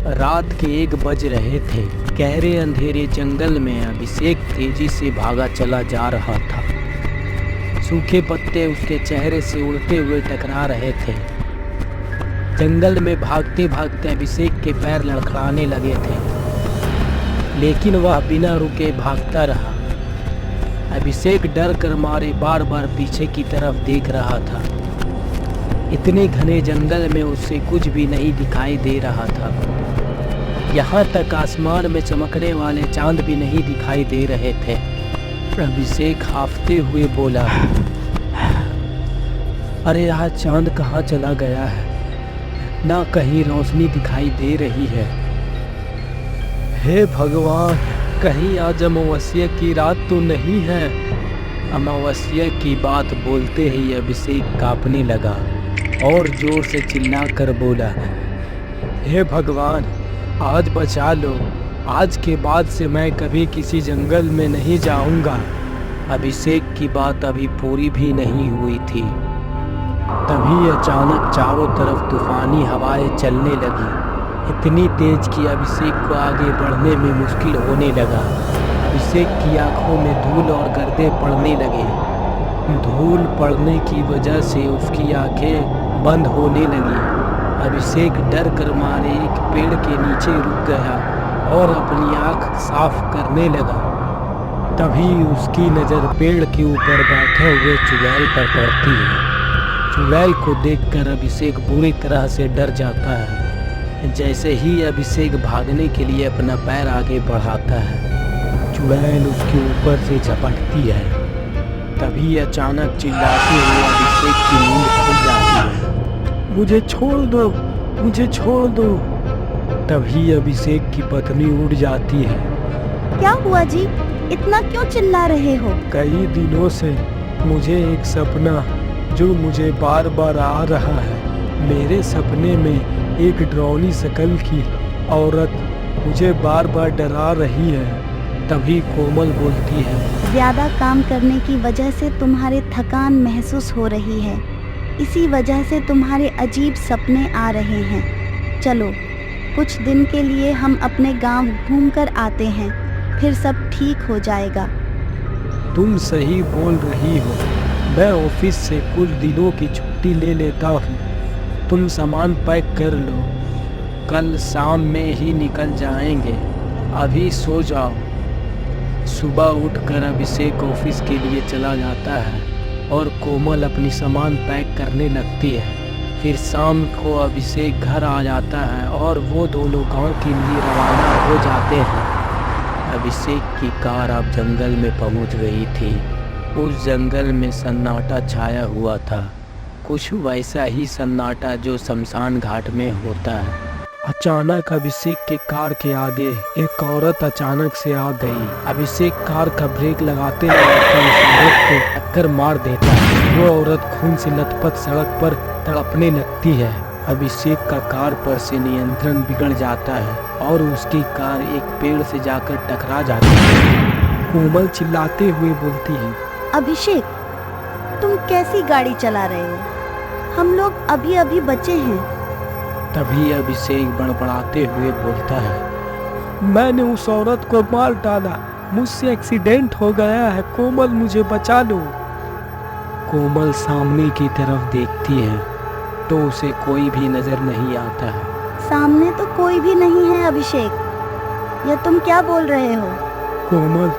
रात के 1 बज रहे थे। गहरे अंधेरे जंगल में अभिषेक तेजी से भागा चला जा रहा था। सूखे पत्ते उसके चेहरे से उड़ते हुए टकरा रहे थे। जंगल में भागते भागते अभिषेक के पैर लड़खड़ाने लगे थे, लेकिन वह बिना रुके भागता रहा। अभिषेक डर कर मारे बार बार पीछे की तरफ देख रहा था। इतने घने जंगल में उससे कुछ भी नहीं दिखाई दे रहा था। यहाँ तक आसमान में चमकने वाले चांद भी नहीं दिखाई दे रहे थे। अभिषेक हांफते हुए बोला, अरे आज चांद कहाँ चला गया है? ना कहीं रोशनी दिखाई दे रही है। हे भगवान, कहीं आज अमावस्या की रात तो नहीं है? अमावस्या की बात बोलते ही अभिषेक कांपने लगा और जोर से चिल्लाकर बोला, हे भगवान, आज बचा लो। आज के बाद से मैं कभी किसी जंगल में नहीं जाऊंगा। अभिषेक की बात अभी पूरी भी नहीं हुई थी, तभी अचानक चारों तरफ तूफानी हवाएं चलने लगी। इतनी तेज कि अभिषेक को आगे बढ़ने में मुश्किल होने लगा। अभिषेक की आंखों में धूल और गर्दे पड़ने लगे। धूल पड़ने की वजह से उसकी आंखें बंद होने लगी। अभिषेक डर कर मारे एक पेड़ के नीचे रुक गया और अपनी आंख साफ करने लगा। तभी उसकी नज़र पेड़ के ऊपर बैठे हुए चुड़ैल पर पड़ती है। चुड़ैल को देखकर अभिषेक बुरी तरह से डर जाता है। जैसे ही अभिषेक भागने के लिए अपना पैर आगे बढ़ाता है, चुड़ैल उसके ऊपर से झपटती है। तभी अचानक चिल्लाते हुए अभिषेक की नींद खुल जाती है। मुझे छोड़ दो, मुझे छोड़ दो। तभी अभिषेक की पत्नी उठ जाती है। क्या हुआ जी? इतना क्यों चिल्ला रहे हो? कई दिनों से मुझे एक सपना जो मुझे बार बार आ रहा है। मेरे सपने में एक डरावनी शक्ल की औरत मुझे बार बार डरा रही है। तभी कोमल बोलती है, ज्यादा काम करने की वजह से तुम्हारे थकान महसूस हो रही है। इसी वजह से तुम्हारे अजीब सपने आ रहे हैं। चलो, कुछ दिन के लिए हम अपने गांव घूमकर आते हैं, फिर सब ठीक हो जाएगा। तुम सही बोल रही हो। मैं ऑफिस से कुछ दिनों की छुट्टी ले लेता हूँ। तुम सामान पैक कर लो, कल शाम में ही निकल जाएंगे। अभी सो जाओ। सुबह उठकर अभिषेक ऑफिस के लिए चला जाता है और कोमल अपनी सामान पैक करने लगती है। फिर शाम को अभिषेक घर आ जाता है और वो दोनों गांव के लिए रवाना हो जाते हैं। अभिषेक की कार अब जंगल में पहुंच गई थी। उस जंगल में सन्नाटा छाया हुआ था, कुछ वैसा ही सन्नाटा जो शमशान घाट में होता है। अचानक अभिषेक के कार के आगे एक औरत अचानक से आ गई। अभिषेक कार का ब्रेक लगाते लगाते उस औरत को टक्कर मार देता है। वो औरत खून से लथपथ सड़क पर तड़पने लगती है। अभिषेक का कार पर से नियंत्रण बिगड़ जाता है और उसकी कार एक पेड़ से जाकर टकरा जाती है। कोमल चिल्लाते हुए बोलती है, अभिषेक, तुम कैसी गाड़ी चला रहे हो? हम लोग अभी अभी बचे हैं। तभी अभिषेक बड़बड़ाते हुए बोलता है, मैंने उस औरत को मार डाला। मुझसे एक्सीडेंट हो गया है। कोमल, मुझे बचा लो। कोमल सामने की तरफ देखती है तो उसे कोई भी नजर नहीं आता है। सामने तो कोई भी नहीं है अभिषेक, ये तुम क्या बोल रहे हो? कोमल,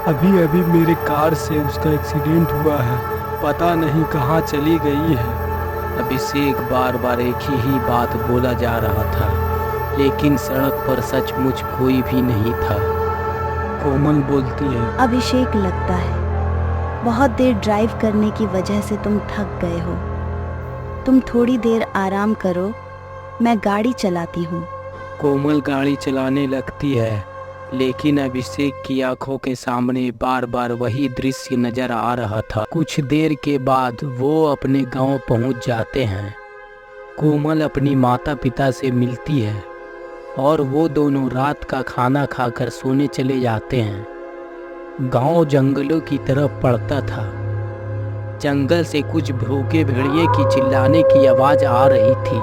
अभी अभी मेरे कार से उसका एक्सीडेंट हुआ है। पता नहीं कहाँ चली गई है। अभिषेक बार बार एक ही बात बोला जा रहा था, लेकिन सड़क पर सचमुच कोई भी नहीं था। कोमल बोलती है, अभिषेक, लगता है बहुत देर ड्राइव करने की वजह से तुम थक गए हो। तुम थोड़ी देर आराम करो, मैं गाड़ी चलाती हूँ। कोमल गाड़ी चलाने लगती है, लेकिन अभिषेक की आंखों के सामने बार बार वही दृश्य नजर आ रहा था। कुछ देर के बाद वो अपने गांव पहुंच जाते हैं। कोमल अपनी माता पिता से मिलती है और वो दोनों रात का खाना खाकर सोने चले जाते हैं। गांव जंगलों की तरफ पड़ता था। जंगल से कुछ भूखे भेड़िए की चिल्लाने की आवाज आ रही थी।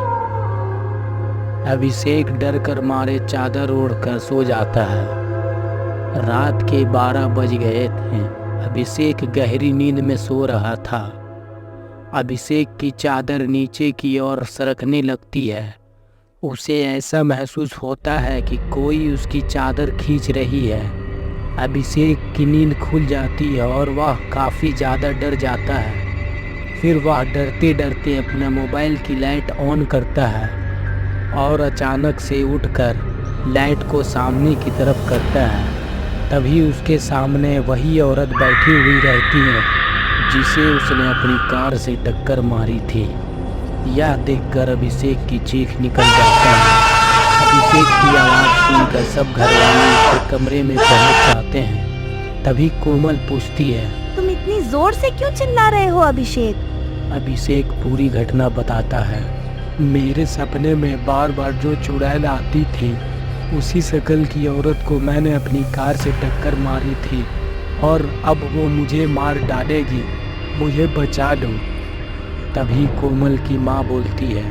अभिषेक डर कर मारे चादर ओढ़कर सो जाता है। रात के 12 बज गए थे। अभिषेक गहरी नींद में सो रहा था। अभिषेक की चादर नीचे की ओर सरकने लगती है। उसे ऐसा महसूस होता है कि कोई उसकी चादर खींच रही है। अभिषेक की नींद खुल जाती है और वह काफ़ी ज़्यादा डर जाता है। फिर वह डरते डरते अपना मोबाइल की लाइट ऑन करता है और अचानक से उठकर लाइट को सामने की तरफ करता है। तभी उसके सामने वही औरत बैठी हुई रहती है जिसे उसने अपनी कार से टक्कर मारी थी। यह देखकर अभिषेक की चीख निकल जाता है। अभिषेक की आवाज़ सुनकर सब घरवाले उसके कमरे में पहुंच जाते हैं। तभी कोमल पूछती है, तुम इतनी जोर से क्यों चिल्ला रहे हो अभिषेक? अभिषेक पूरी घटना बताता है। मेरे सपने में बार बार जो चुड़ैल आती थी उसी शक्ल की औरत को मैंने अपनी कार से टक्कर मारी थी और अब वो मुझे मार डालेगी, मुझे बचा लो। तभी कोमल की माँ बोलती है,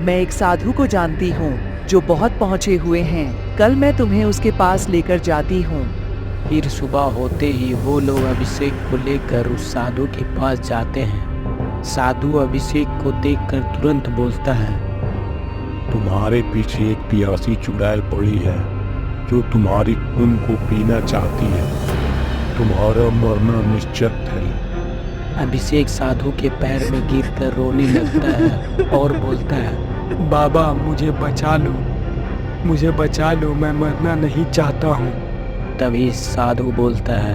मैं एक साधु को जानती हूँ जो बहुत पहुँचे हुए हैं। कल मैं तुम्हें उसके पास लेकर जाती हूँ। फिर सुबह होते ही वो लोग अभिषेक को लेकर उस साधु के पास जाते हैं। साधु अभिषेक को देखकर तुरंत बोलता है, तुम्हारे पीछे एक प्यासी चुड़ैल पड़ी है जो तुम्हारी खून को पीना चाहती है। तुम्हारा मरना निश्चित है। अभिषेक साधु के पैर में गिरकर रोने लगता है और बोलता है, बाबा मुझे बचा लो, मुझे बचा लो, मैं मरना नहीं चाहता हूँ। तभी साधु बोलता है,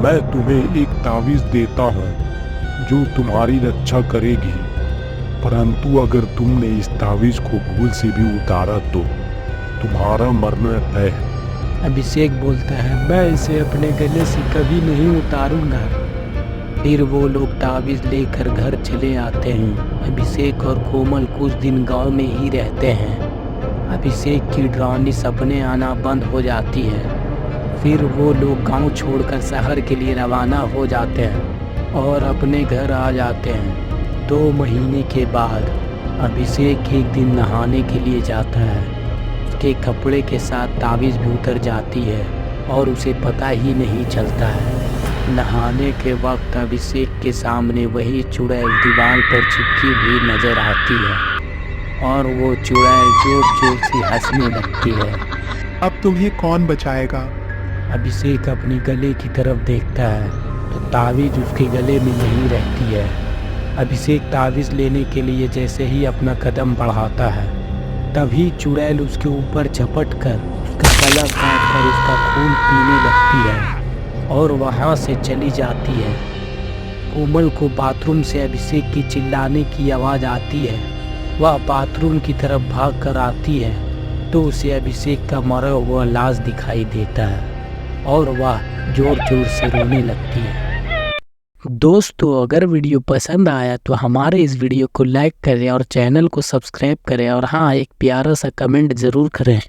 मैं तुम्हें एक तावीज़ देता हूँ जो तुम्हारी रक्षा करेगी, परंतु अगर तुमने इस तावीज़ को भूल से भी उतारा तो तुम्हारा मरना तय है। अभिषेक बोलता है, मैं इसे अपने गले से कभी नहीं उतारूंगा। फिर वो लोग तावीज़ लेकर घर चले आते हैं। अभिषेक और कोमल कुछ दिन गांव में ही रहते हैं। अभिषेक की डरावनी सपने आना बंद हो जाती है। फिर वो लोग गांव छोड़कर शहर के लिए रवाना हो जाते हैं और अपने घर आ जाते हैं। 2 महीने के बाद अभिषेक एक दिन नहाने के लिए जाता है। उसके कपड़े के साथ तावीज़ भी उतर जाती है और उसे पता ही नहीं चलता है। नहाने के वक्त अभिषेक के सामने वही चुड़ैल दीवार पर चिपकी हुई नजर आती है और वो चुड़ैल जोर जोर से हंसने लगती है। अब तुम्हें कौन बचाएगा? अभिषेक अपनी गले की तरफ देखता है तो तावीज़ उसके गले में नहीं रहती है। अभिषेक तावीज़ लेने के लिए जैसे ही अपना कदम बढ़ाता है तभी चुड़ैल उसके ऊपर झपट कर उसका गला काट कर उसका खून पीने लगती है और वहाँ से चली जाती है। कोमल को बाथरूम से अभिषेक की चिल्लाने की आवाज़ आती है। वह बाथरूम की तरफ भाग कर आती है तो उसे अभिषेक का मरा हुआ लाश दिखाई देता है और वह जोर जोर से रोने लगती है। दोस्तों अगर वीडियो पसंद आया तो हमारे इस वीडियो को लाइक करें और चैनल को सब्सक्राइब करें और हाँ एक प्यारा सा कमेंट ज़रूर करें।